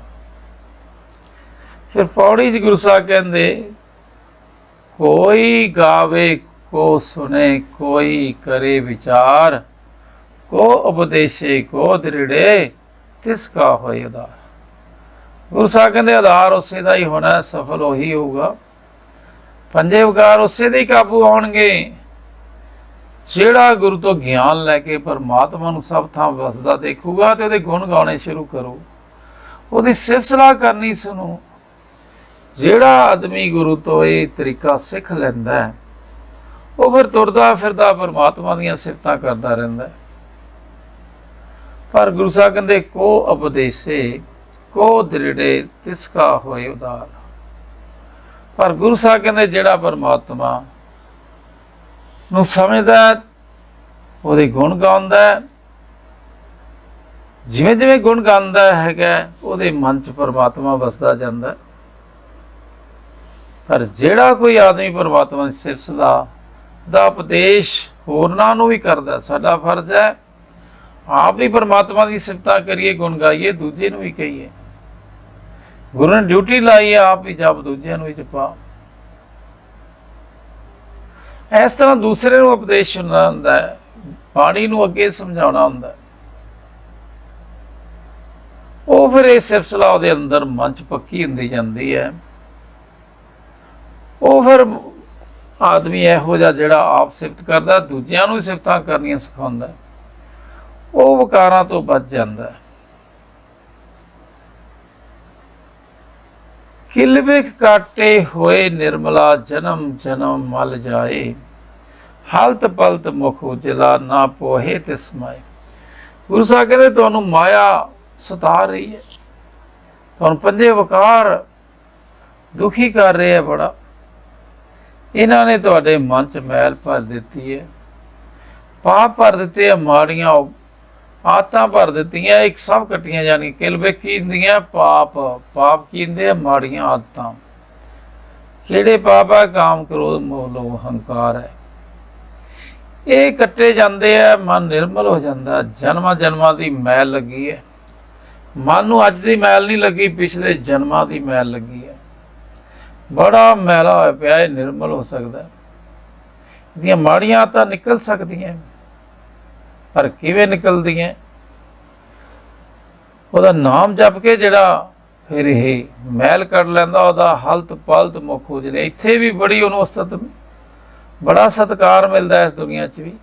ਫਿਰ ਪੌੜੀ 'ਚ ਗੁਰੂ ਸਾਹਿਬ ਕਹਿੰਦੇ ਕੋਈ ਗਾਵੇ ਕੋ ਸੁਨੇ, ਕੋਈ ਕਰੇ ਵਿਚਾਰ, ਕੋ ਉਪਦੇਸ਼ੇ ਕੋ ਦ੍ਰਿੜੇ, ਤਿਸ ਕਾ ਹੋਏ ਉਧਾਰ। ਗੁਰੂ ਸਾਹਿਬ ਕਹਿੰਦੇ ਆਧਾਰ ਉਸੇ ਦਾ ਹੀ ਹੋਣਾ, ਸਫਲ ਉਹੀ ਹੋਊਗਾ। ਪੰਜੇ ਵਿਕਾਰ ਉਸੇ ਦੇ ਹੀ ਕਾਬੂ ਆਉਣਗੇ ਜਿਹੜਾ ਗੁਰੂ ਤੋਂ ਗਿਆਨ ਲੈ ਕੇ ਪਰਮਾਤਮਾ ਨੂੰ ਸਭ ਥਾਂ ਵਸਦਾ ਦੇਖੂਗਾ ਤੇ ਉਹਦੇ ਗੁਣ ਗਾਉਣੇ ਸ਼ੁਰੂ ਕਰੂ, ਉਹਦੀ ਸਿਫਤ ਸਲਾਹ ਕਰਨੀ ਸੁਣੋ। ਜਿਹੜਾ ਆਦਮੀ ਗੁਰੂ ਤੋਂ ਇਹ ਤਰੀਕਾ ਸਿੱਖ ਲੈਂਦਾ ਹੈ, ਉਹ ਫਿਰ ਤੁਰਦਾ ਫਿਰਦਾ ਪਰਮਾਤਮਾ ਦੀਆਂ ਸਿਫਤਾਂ ਕਰਦਾ ਰਹਿੰਦਾ। ਪਰ ਗੁਰੂ ਸਾਹਿਬ ਕਹਿੰਦੇ ਕੋ ਉਪਦੇਸੇ ਕੋ ਦ੍ਰਿੜੇ, ਤਿਸ ਕਾ ਹੋਏ ਉਧਾਰ। ਪਰ ਗੁਰੂ ਸਾਹਿਬ ਕਹਿੰਦੇ ਜਿਹੜਾ ਪਰਮਾਤਮਾ ਨੂੰ ਸਮਝਦਾ, ਉਹਦੇ ਗੁਣ ਗਾਉਂਦਾ, ਜਿਵੇਂ ਜਿਵੇਂ ਗੁਣ ਗਾਉਂਦਾ ਹੈਗਾ, ਉਹਦੇ ਮਨ 'ਚ ਪਰਮਾਤਮਾ ਵਸਦਾ ਜਾਂਦਾ। ਪਰ ਜਿਹੜਾ ਕੋਈ ਆਦਮੀ ਪਰਮਾਤਮਾ ਦੀ ਸਿਫਤ ਸਲਾਹ ਦਾ ਉਪਦੇਸ਼ ਹੋਰਨਾਂ ਨੂੰ ਵੀ ਕਰਦਾ, ਸਾਡਾ ਫਰਜ਼ ਹੈ ਆਪ ਵੀ ਪਰਮਾਤਮਾ ਦੀ ਸਿਫਤਾਂ ਕਰੀਏ, ਗੁਣ ਗਾਈਏ, ਦੂਜੇ ਨੂੰ ਵੀ ਕਹੀਏ। ਗੁਰੂ ਨੇ ਡਿਊਟੀ ਲਾਈ ਹੈ, ਆਪ ਵੀ ਜਪ, ਦੂਜਿਆਂ ਨੂੰ ਵੀ ਜਪਾ। ਇਸ ਤਰ੍ਹਾਂ ਦੂਸਰੇ ਨੂੰ ਉਪਦੇਸ਼ ਸੁਣਨਾ ਹੁੰਦਾ ਹੈ, ਬਾਣੀ ਨੂੰ ਅੱਗੇ ਸਮਝਾਉਣਾ ਹੁੰਦਾ। ਉਹ ਫਿਰ ਇਹ ਸਿਫਤ ਸਲਾਹ ਉਹਦੇ ਅੰਦਰ ਮਨ 'ਚ ਪੱਕੀ ਹੁੰਦੀ ਜਾਂਦੀ ਹੈ। ਉਹ ਫਿਰ ਆਦਮੀ ਇਹੋ ਜਿਹਾ ਜਿਹੜਾ ਆਪ ਸਿਫਤ ਕਰਦਾ, ਦੂਜਿਆਂ ਨੂੰ ਸਿਫਤਾਂ ਕਰਨੀਆਂ ਸਿਖਾਉਂਦਾ, ਉਹ ਵਿਕਾਰਾਂ ਤੋਂ ਬਚ ਜਾਂਦਾ। ਕਿਲ ਬਿਖ ਕਾਟੇ ਹੋਏ ਨਿਰਮਲਾ, ਜਨਮ ਜਨਮ ਮਲ ਜਾਏ, ਹਲਤ ਪਲਤ ਮੁਖ ਉਜਲਾ, ਨਾ ਪੋਹੇ ਤਿਸ ਮਾਏ। ਗੁਰੂ ਸਾਹਿਬ ਕਹਿੰਦੇ ਤੁਹਾਨੂੰ ਮਾਇਆ ਸਤਾ ਰਹੀ ਹੈ, ਤੁਹਾਨੂੰ ਪੰਜੇ ਵਿਕਾਰ ਦੁਖੀ ਕਰ ਰਹੇ ਹੈ ਬੜਾ। ਇਹਨਾਂ ਨੇ ਤੁਹਾਡੇ ਮਨ 'ਚ ਮੈਲ ਭਰ ਦਿੱਤੀ ਹੈ, ਪਾਪ ਭਰ ਦਿੱਤੇ ਹੈ, ਮਾੜੀਆਂ ਆਦਤਾਂ ਭਰ ਦਿੱਤੀਆਂ, ਇੱਕ ਸਭ ਕੱਟੀਆਂ ਜਾਣੀ। ਕਿਲ ਬਿਖ ਕੀ ਹੁੰਦੀਆਂ? ਪਾਪ। ਪਾਪ ਕੀ ਹੁੰਦੇ ਆ? ਮਾੜੀਆਂ ਆਦਤਾਂ। ਕਿਹੜੇ ਪਾਪ ਹੈ? ਕਾਮ, ਕ੍ਰੋਧ, ਮੋਹ, ਲੋਭ, ਹੰਕਾਰ ਹੈ। ਇਹ ਕੱਟੇ ਜਾਂਦੇ ਆ, ਮਨ ਨਿਰਮਲ ਹੋ ਜਾਂਦਾ। ਜਨਮਾਂ ਜਨਮਾਂ ਦੀ ਮੈਲ ਲੱਗੀ ਹੈ, ਮਨ ਨੂੰ ਅੱਜ ਦੀ ਮੈਲ ਨਹੀਂ ਲੱਗੀ, ਪਿਛਲੇ ਜਨਮਾਂ ਦੀ ਮੈਲ ਲੱਗੀ ਹੈ। ਬੜਾ ਮੈਲਾ ਹੋਇਆ ਪਿਆ, ਇਹ ਨਿਰਮਲ ਹੋ ਸਕਦਾ। ਇਹਦੀਆਂ ਮਾੜੀਆਂ ਆਦਤਾਂ ਨਿਕਲ ਸਕਦੀਆਂ, ਪਰ ਕਿਵੇਂ ਨਿਕਲਦੀਆਂ? ਉਹਦਾ ਨਾਮ ਜਪ ਕੇ ਜਿਹੜਾ ਫਿਰ ਇਹ ਮੈਲ ਕੱਢ ਲੈਂਦਾ, ਉਹਦਾ ਹਲਤ ਪਲਤ ਮੁਖ ਉਜਲੇ। ਇੱਥੇ ਵੀ ਬੜੀ ਉਹਨੂੰ ਉਸਤਤ, ਬੜਾ ਸਤਿਕਾਰ ਮਿਲਦਾ ਇਸ ਦੁਨੀਆ 'ਚ ਵੀ।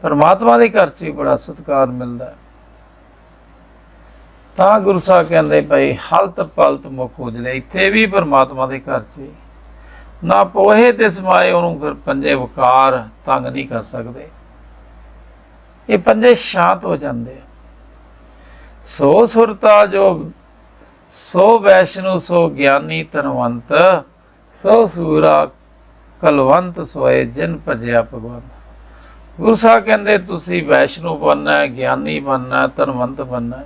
परमात्मा के घर च बड़ा सत्कार मिलता है। ਤਾਂ ਗੁਰੂ ਸਾਹਿਬ ਕਹਿੰਦੇ ਭਾਈ ਹਲਤ ਪਲਤ ਮੁਖ ਉਜਲੇ, ਇੱਥੇ ਵੀ ਪਰਮਾਤਮਾ ਦੇ ਘਰ 'ਚ ਨਾ ਪੋਹੇ ਤੇ ਸਮਾਏ, ਉਹਨੂੰ ਫਿਰ ਪੰਜੇ ਵਕਾਰ ਤੰਗ ਨਹੀਂ ਕਰ ਸਕਦੇ। ਇਹ ਪੰਜੇ ਸ਼ਾਂਤ ਹੋ ਜਾਂਦੇ। ਸੋ ਸੁਰਤਾ ਜੋ ਸੋ ਵੈਸ਼ਨੂ ਸੋ ਗਿਆਨੀ ਧਨਵੰਤ, ਸੋ ਸੂਰਾ ਕਲਵੰਤ ਸੋਏ ਜਿਨ ਭਜਿਆ ਭਗਵੰਤ। ਗੁਰੂ ਸਾਹਿਬ ਕਹਿੰਦੇ ਤੁਸੀਂ ਵੈਸ਼ਨੂ ਬਣਨਾ, ਗਿਆਨੀ ਬਣਨਾ, ਧਨਵੰਤ ਬਣਨਾ,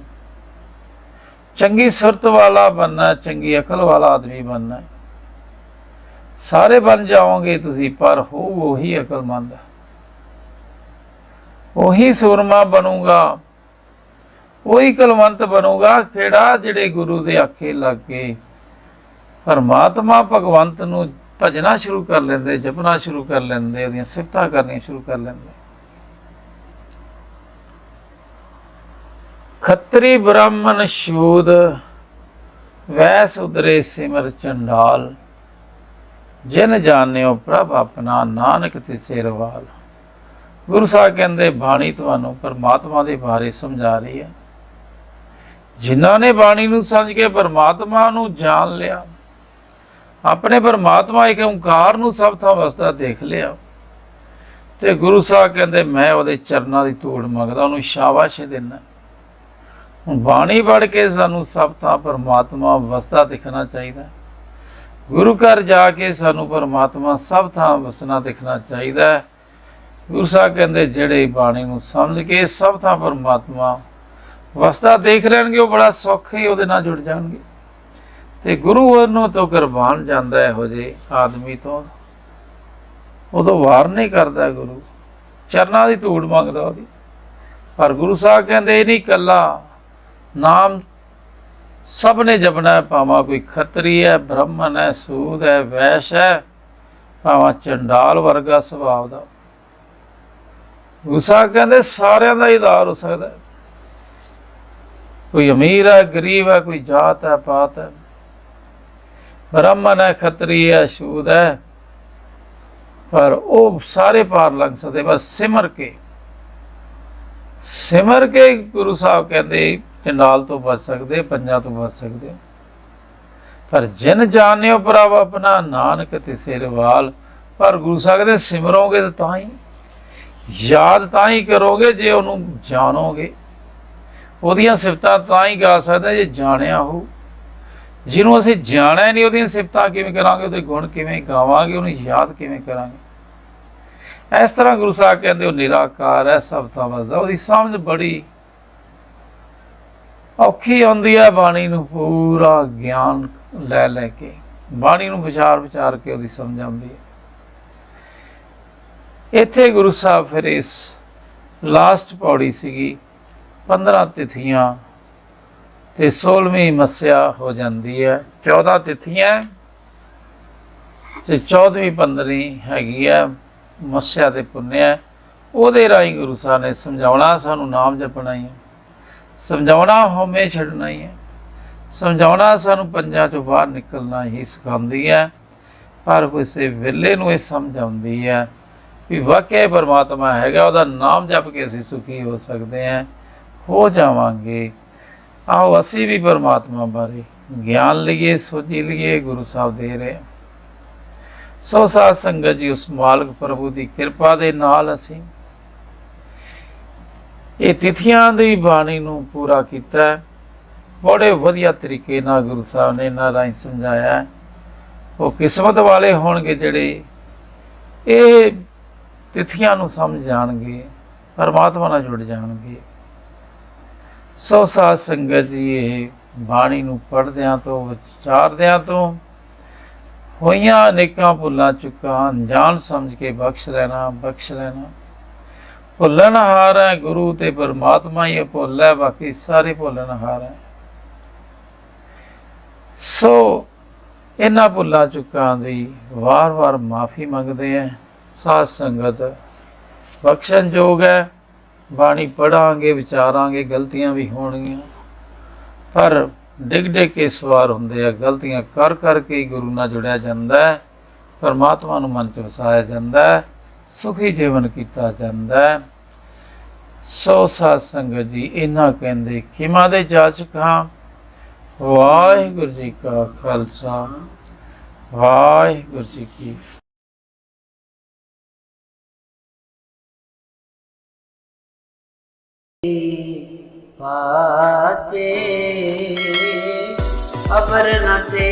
ਚੰਗੀ ਸੁਰਤ ਵਾਲਾ ਬਣਨਾ, ਚੰਗੀ ਅਕਲ ਵਾਲਾ ਆਦਮੀ ਬਣਨਾ। ਸਾਰੇ ਬਣ ਜਾਓਗੇ ਤੁਸੀਂ, ਪਰ ਹੋ ਉਹੀ ਅਕਲਮੰਦ, ਉਹੀ ਸੂਰਮਾ ਬਣੂਗਾ, ਉਹੀ ਕਲਵੰਤ ਬਣੂਗਾ। ਕਿਹੜਾ ਜਿਹੜੇ ਗੁਰੂ ਦੇ ਆਖੇ ਲੱਗ ਕੇ ਪਰਮਾਤਮਾ ਭਗਵੰਤ ਨੂੰ ਭਜਣਾ ਸ਼ੁਰੂ ਕਰ ਲੈਂਦੇ, ਜਪਣਾ ਸ਼ੁਰੂ ਕਰ ਲੈਂਦੇ, ਉਹਦੀਆਂ ਸਿਫਤਾਂ ਕਰਨੀਆਂ ਸ਼ੁਰੂ ਕਰ ਲੈਂਦੇ। ਖੱਤਰੀ ਬ੍ਰਾਹਮਣ ਸ਼ੂਦ ਵੈਸ ਉਦਰੇ ਸਿਮਰ ਚੰਡਾਲ, ਜਿਨ ਜਾਣਿਓ ਪ੍ਰਭ ਆਪਣਾ ਨਾਨਕ ਤਿਸੇ ਰਵਾਲ। ਗੁਰੂ ਸਾਹਿਬ ਕਹਿੰਦੇ ਬਾਣੀ ਤੁਹਾਨੂੰ ਪਰਮਾਤਮਾ ਦੇ ਬਾਰੇ ਸਮਝਾ ਰਹੀ ਹੈ। ਜਿਨ੍ਹਾਂ ਨੇ ਬਾਣੀ ਨੂੰ ਸਮਝ ਕੇ ਪਰਮਾਤਮਾ ਨੂੰ ਜਾਣ ਲਿਆ, ਆਪਣੇ ਪਰਮਾਤਮਾ ਇੱਕ ਓਂਕਾਰ ਨੂੰ ਸਭ ਥਾਂ ਵਸਦਾ ਦੇਖ ਲਿਆ, ਤੇ ਗੁਰੂ ਸਾਹਿਬ ਕਹਿੰਦੇ ਮੈਂ ਉਹਦੇ ਚਰਨਾਂ ਦੀ ਧੂੜ ਮੰਗਦਾ, ਉਹਨੂੰ ਸ਼ਾਬਾਸ਼ ਦੇਣਾ। ਹੁਣ ਬਾਣੀ ਪੜ੍ਹ ਕੇ ਸਾਨੂੰ ਸਭ ਥਾਂ ਪਰਮਾਤਮਾ ਵਸਦਾ ਦਿਖਣਾ ਚਾਹੀਦਾ। ਗੁਰੂ ਘਰ ਜਾ ਕੇ ਸਾਨੂੰ ਪਰਮਾਤਮਾ ਸਭ ਥਾਂ ਵਸਣਾ ਦਿਖਣਾ ਚਾਹੀਦਾ। ਗੁਰੂ ਸਾਹਿਬ ਕਹਿੰਦੇ ਜਿਹੜੇ ਬਾਣੀ ਨੂੰ ਸਮਝ ਕੇ ਸਭ ਥਾਂ ਪਰਮਾਤਮਾ ਵਸਦਾ ਦੇਖ ਲੈਣਗੇ, ਉਹ ਬੜਾ ਸੌਖੇ ਉਹਦੇ ਨਾਲ ਜੁੜ ਜਾਣਗੇ। ਤੇ ਗੁਰੂ ਉਹਨੂੰ ਤੋਂ ਕੁਰਬਾਨ ਜਾਂਦਾ, ਇਹੋ ਜਿਹੇ ਆਦਮੀ ਤੋਂ ਉਦੋਂ ਵਾਰ ਨਹੀਂ ਕਰਦਾ। ਗੁਰੂ ਚਰਨਾਂ ਦੀ ਧੂੜ ਮੰਗਦਾ ਉਹਦੀ। ਪਰ ਗੁਰੂ ਸਾਹਿਬ ਕਹਿੰਦੇ ਇਹ ਨਹੀਂ ਇਕੱਲਾ ਨਾਮ ਸਭ ਨੇ ਜਪਣਾ ਹੈ, ਭਾਵੇਂ ਕੋਈ ਖੱਤਰੀ ਹੈ, ਬ੍ਰਾਹਮਣ ਹੈ, ਸੂਦ ਹੈ, ਵੈਸ਼ ਹੈ, ਭਾਵੇਂ ਚੰਡਾਲ ਵਰਗਾ ਸੁਭਾਅ ਦਾ। ਗੁਰੂ ਸਾਹਿਬ ਕਹਿੰਦੇ ਸਾਰਿਆਂ ਦਾ ਹੀ ਉਧਾਰ ਹੋ ਸਕਦਾ। ਕੋਈ ਅਮੀਰ ਹੈ, ਗਰੀਬ ਹੈ, ਕੋਈ ਜਾਤ ਹੈ, ਪਾਤ ਹੈ, ਬ੍ਰਾਹਮਣ ਹੈ, ਖੱਤਰੀ ਹੈ, ਸ਼ੂਦ ਹੈ, ਪਰ ਉਹ ਸਾਰੇ ਪਾਰ ਲੰਘ ਸਕਦੇ ਬਸ ਸਿਮਰ ਕੇ। ਸਿਮਰ ਕੇ ਗੁਰੂ ਸਾਹਿਬ ਕਹਿੰਦੇ ਚੰਡਾਲ ਤੋਂ ਬਚ ਸਕਦੇ, ਪੰਜਾਂ ਤੋਂ ਬਚ ਸਕਦੇ। ਪਰ ਜਿਨ ਜਾਣਿਓ ਪ੍ਰਭ ਆਪਣਾ ਨਾਨਕ ਤਿਸੇ ਰਵਾਲ। ਪਰ ਗੁਰੂ ਸਾਹਿਬ ਕਹਿੰਦੇ ਸਿਮਰੋਗੇ ਤਾਂ ਹੀ, ਯਾਦ ਤਾਂ ਹੀ ਕਰੋਗੇ ਜੇ ਉਹਨੂੰ ਜਾਣੋਗੇ। ਉਹਦੀਆਂ ਸਿਫਤਾਂ ਤਾਂ ਹੀ ਗਾ ਸਕਦੇ ਜੇ ਜਾਣਿਆ ਹੋ। ਜਿਹਨੂੰ ਅਸੀਂ ਜਾਣਿਆ ਨਹੀਂ, ਉਹਦੀਆਂ ਸਿਫਤਾਂ ਕਿਵੇਂ ਕਰਾਂਗੇ, ਉਹਦੇ ਗੁਣ ਕਿਵੇਂ ਗਾਵਾਂਗੇ, ਉਹਨੂੰ ਯਾਦ ਕਿਵੇਂ ਕਰਾਂਗੇ। ਇਸ ਤਰ੍ਹਾਂ ਗੁਰੂ ਸਾਹਿਬ ਕਹਿੰਦੇ ਉਹ ਨਿਰਾਕਾਰ ਹੈ, ਸਭ ਥਾਂ ਵਸਦਾ। ਉਹਦੀ ਸਮਝ ਬੜੀ ਔਖੀ ਆਉਂਦੀ ਹੈ। ਬਾਣੀ ਨੂੰ ਪੂਰਾ ਗਿਆਨ ਲੈ ਲੈ ਕੇ, ਬਾਣੀ ਨੂੰ ਵਿਚਾਰ ਵਿਚਾਰ ਕੇ ਉਹਦੀ ਸਮਝ ਆਉਂਦੀ ਹੈ। ਇੱਥੇ ਗੁਰੂ ਸਾਹਿਬ ਫਿਰ ਇਸ ਲਾਸਟ ਪੌੜੀ ਸੀਗੀ 15 ਤਿਥੀਆਂ ਤੇ 16ਵੀਂ ਮੱਸਿਆ ਹੋ ਜਾਂਦੀ ਹੈ। 14 ਤਿਥੀਆਂ ਤੇ 14ਵੀਂ 15ਵੀਂ ਹੈਗੀ ਹੈ ਮੱਸਿਆ ਤੇ ਪੁੰਨਿਆ। ਉਹਦੇ ਰਾਹੀਂ ਗੁਰੂ ਸਾਹਿਬ ਨੇ ਸਮਝਾਉਣਾ ਸਾਨੂੰ ਨਾਮ ਜਪਣਾ ਹੀ ਹੈ, ਸਮਝਾਉਣਾ ਹਉਮੈ ਛੱਡਣਾ ਹੀ ਹੈ, ਸਮਝਾਉਣਾ ਸਾਨੂੰ ਪੰਜਾਂ ਚੋਂ ਬਾਹਰ ਨਿਕਲਣਾ ਹੀ ਸਿਖਾਉਂਦੀ ਹੈ। ਪਰ ਕਿਸੇ ਵੇਲੇ ਨੂੰ ਇਹ ਸਮਝ ਆਉਂਦੀ ਹੈ ਵੀ ਵਾਕਿਆ ਪਰਮਾਤਮਾ ਹੈਗਾ, ਉਹਦਾ ਨਾਮ ਜਪ ਕੇ ਅਸੀਂ ਸੁਖੀ ਹੋ ਸਕਦੇ ਹਾਂ, ਹੋ ਜਾਵਾਂਗੇ। ਆਓ ਅਸੀਂ ਵੀ ਪਰਮਾਤਮਾ ਬਾਰੇ ਗਿਆਨ ਲਈਏ, ਸੋਚੀ ਲਈਏ। ਗੁਰੂ ਸਾਹਿਬ ਦੇ ਰਹੇ। ਸੋ ਸਾਧ ਸੰਗਤ ਜੀ, ਉਸ ਮਾਲਕ ਪ੍ਰਭੂ ਦੀ ਕਿਰਪਾ ਦੇ ਨਾਲ ਅਸੀਂ ਇਹ ਤਿਥੀਆਂ ਦੀ ਬਾਣੀ ਨੂੰ ਪੂਰਾ ਕੀਤਾ। ਬੜੇ ਵਧੀਆ ਤਰੀਕੇ ਨਾਲ ਗੁਰੂ ਸਾਹਿਬ ਨੇ ਇਹਨਾਂ ਰਾਹੀਂ ਸਮਝਾਇਆ। ਉਹ ਕਿਸਮਤ ਵਾਲੇ ਹੋਣਗੇ ਜਿਹੜੇ ਇਹ ਤਿਥੀਆਂ ਨੂੰ ਸਮਝ ਜਾਣਗੇ, ਪਰਮਾਤਮਾ ਨਾਲ ਜੁੜ ਜਾਣਗੇ। ਸੋ ਸਾਧ ਸੰਗਤ ਜੀ, ਇਹ ਬਾਣੀ ਨੂੰ ਪੜ੍ਹਦਿਆਂ ਤੋਂ, ਵਿਚਾਰਦਿਆਂ ਤੋਂ ਹੋਈਆਂ ਅਨੇਕਾਂ ਭੁੱਲਾਂ ਚੁੱਕਾਂ ਅਣਜਾਣ ਸਮਝ ਕੇ ਬਖਸ਼ ਲੈਣਾ, ਬਖਸ਼ ਲੈਣਾ। ਭੁੱਲਣਹਾਰ ਹੈ ਗੁਰੂ ਤੇ ਪਰਮਾਤਮਾ ਹੀ ਭੁੱਲ ਹੈ, ਬਾਕੀ ਸਾਰੇ ਭੁੱਲਣਹਾਰ ਹੈ। ਸੋ ਇਹਨਾਂ ਭੁੱਲਾਂ ਚੁੱਕਾਂ ਦੀ ਵਾਰ-ਵਾਰ ਮਾਫੀ ਮੰਗਦੇ ਹੈ। ਸਾਧ ਸੰਗਤ ਬਖਸ਼ਣਯੋਗ ਹੈ। ਬਾਣੀ ਪੜ੍ਹਾਂਗੇ, ਵਿਚਾਰਾਂਗੇ, ਗਲਤੀਆਂ ਵੀ ਹੋਣਗੀਆਂ, ਪਰ ਡਿੱਗ ਡਿੱਗ ਕੇ ਸਵਾਰ ਹੁੰਦੇ ਆ। ਗਲਤੀਆਂ ਕਰ ਕਰਕੇ ਹੀ ਗੁਰੂ ਨਾਲ ਜੁੜਿਆ ਜਾਂਦਾ ਹੈ, ਪਰਮਾਤਮਾ ਨੂੰ ਮਨ 'ਚ ਵਸਾਇਆ ਜਾਂਦਾ ਹੈ, ਸੁਖੀ ਜੀਵਨ ਕੀਤਾ ਜਾਂਦਾ ਹੈ। ਸੋ ਸਾਧ ਸੰਗਤ ਜੀ, ਇਹਨਾਂ ਕਹਿੰਦੇ ਕਿਮਾਂ ਦੇ ਜਾਚਕ ਹਾਂ। ਵਾਹਿਗੁਰੂ ਜੀ ਕਾ ਖਾਲਸਾ, ਵਾਹਿਗੁਰੂ ਜੀ ਕੀ ਪਾਤੇ ਅਮਰ ਨ ਤੇ